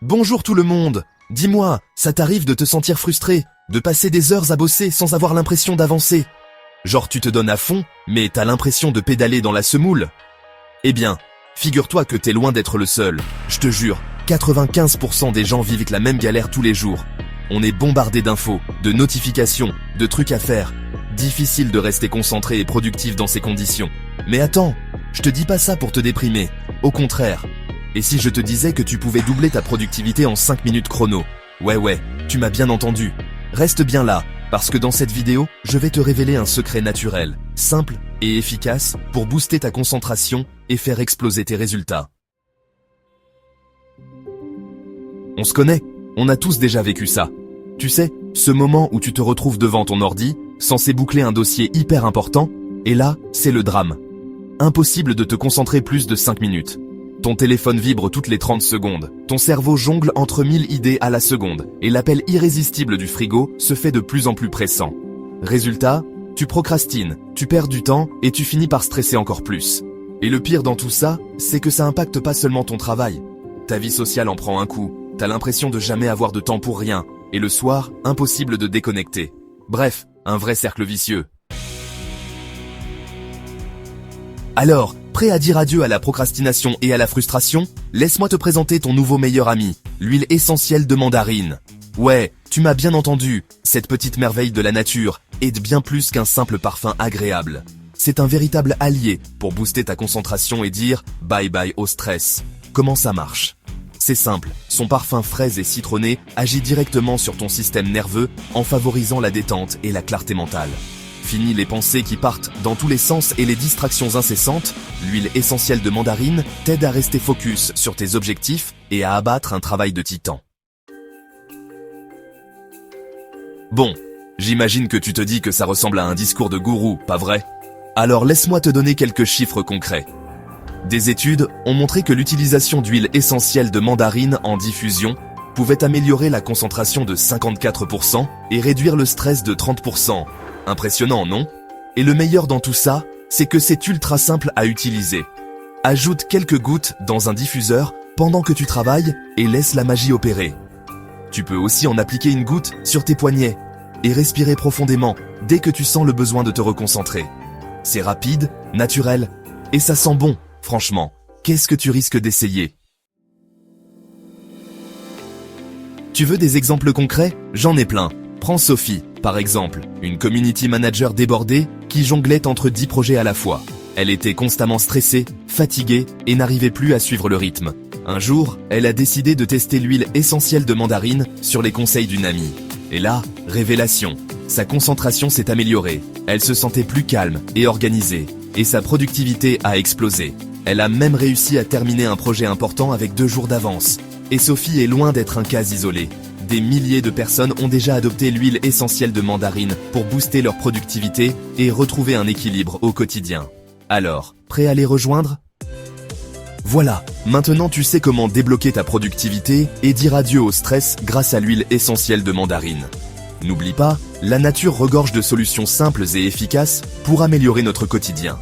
Bonjour tout le monde. Dis-moi, ça t'arrive de te sentir frustré, de passer des heures à bosser sans avoir l'impression d'avancer? Genre tu te donnes à fond, mais t'as l'impression de pédaler dans la semoule? Eh bien, figure-toi que t'es loin d'être le seul. Je te jure, 95% des gens vivent la même galère tous les jours. On est bombardé d'infos, de notifications, de trucs à faire. Difficile de rester concentré et productif dans ces conditions. Mais attends, je te dis pas ça pour te déprimer. Au contraire. Et si je te disais que tu pouvais doubler ta productivité en 5 minutes chrono? Ouais, tu m'as bien entendu. Reste bien là, parce que dans cette vidéo, je vais te révéler un secret naturel, simple et efficace pour booster ta concentration et faire exploser tes résultats. On se connaît, on a tous déjà vécu ça. Tu sais, ce moment où tu te retrouves devant ton ordi, censé boucler un dossier hyper important, et là, c'est le drame. Impossible de te concentrer plus de 5 minutes. Ton téléphone vibre toutes les 30 secondes, ton cerveau jongle entre 1000 idées à la seconde, et l'appel irrésistible du frigo se fait de plus en plus pressant. Résultat, tu procrastines, tu perds du temps, et tu finis par stresser encore plus. Et le pire dans tout ça, c'est que ça impacte pas seulement ton travail. Ta vie sociale en prend un coup, t'as l'impression de jamais avoir de temps pour rien, et le soir, impossible de déconnecter. Bref, un vrai cercle vicieux. Alors, prêt à dire adieu à la procrastination et à la frustration? Laisse-moi te présenter ton nouveau meilleur ami, l'huile essentielle de mandarine. Ouais, tu m'as bien entendu, cette petite merveille de la nature est bien plus qu'un simple parfum agréable. C'est un véritable allié pour booster ta concentration et dire bye bye au stress. Comment ça marche? C'est simple, son parfum frais et citronné agit directement sur ton système nerveux en favorisant la détente et la clarté mentale. Fini les pensées qui partent dans tous les sens et les distractions incessantes, l'huile essentielle de mandarine t'aide à rester focus sur tes objectifs et à abattre un travail de titan. Bon, j'imagine que tu te dis que ça ressemble à un discours de gourou, pas vrai? Alors laisse-moi te donner quelques chiffres concrets. Des études ont montré que l'utilisation d'huile essentielle de mandarine en diffusion pouvait améliorer la concentration de 54% et réduire le stress de 30%. Impressionnant, non? Et le meilleur dans tout ça, c'est que c'est ultra simple à utiliser. Ajoute quelques gouttes dans un diffuseur pendant que tu travailles et laisse la magie opérer. Tu peux aussi en appliquer une goutte sur tes poignets et respirer profondément dès que tu sens le besoin de te reconcentrer. C'est rapide, naturel et ça sent bon, franchement. Qu'est-ce que tu risques d'essayer? Tu veux des exemples concrets? J'en ai plein. Prends Sophie, par exemple, une community manager débordée qui jonglait entre 10 projets à la fois. Elle était constamment stressée, fatiguée et n'arrivait plus à suivre le rythme. Un jour, elle a décidé de tester l'huile essentielle de mandarine sur les conseils d'une amie. Et là, révélation, sa concentration s'est améliorée. Elle se sentait plus calme et organisée, et sa productivité a explosé. Elle a même réussi à terminer un projet important avec 2 jours d'avance. Et Sophie est loin d'être un cas isolé. Des milliers de personnes ont déjà adopté l'huile essentielle de mandarine pour booster leur productivité et retrouver un équilibre au quotidien. Alors, prêt à les rejoindre? Voilà, maintenant tu sais comment débloquer ta productivité et dire adieu au stress grâce à l'huile essentielle de mandarine. N'oublie pas, la nature regorge de solutions simples et efficaces pour améliorer notre quotidien.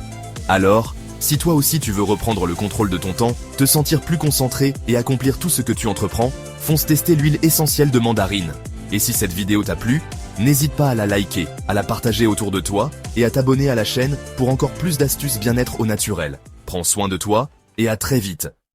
Alors, si toi aussi tu veux reprendre le contrôle de ton temps, te sentir plus concentré et accomplir tout ce que tu entreprends, fonce tester l'huile essentielle de mandarine. Et si cette vidéo t'a plu, n'hésite pas à la liker, à la partager autour de toi et à t'abonner à la chaîne pour encore plus d'astuces bien-être au naturel. Prends soin de toi et à très vite.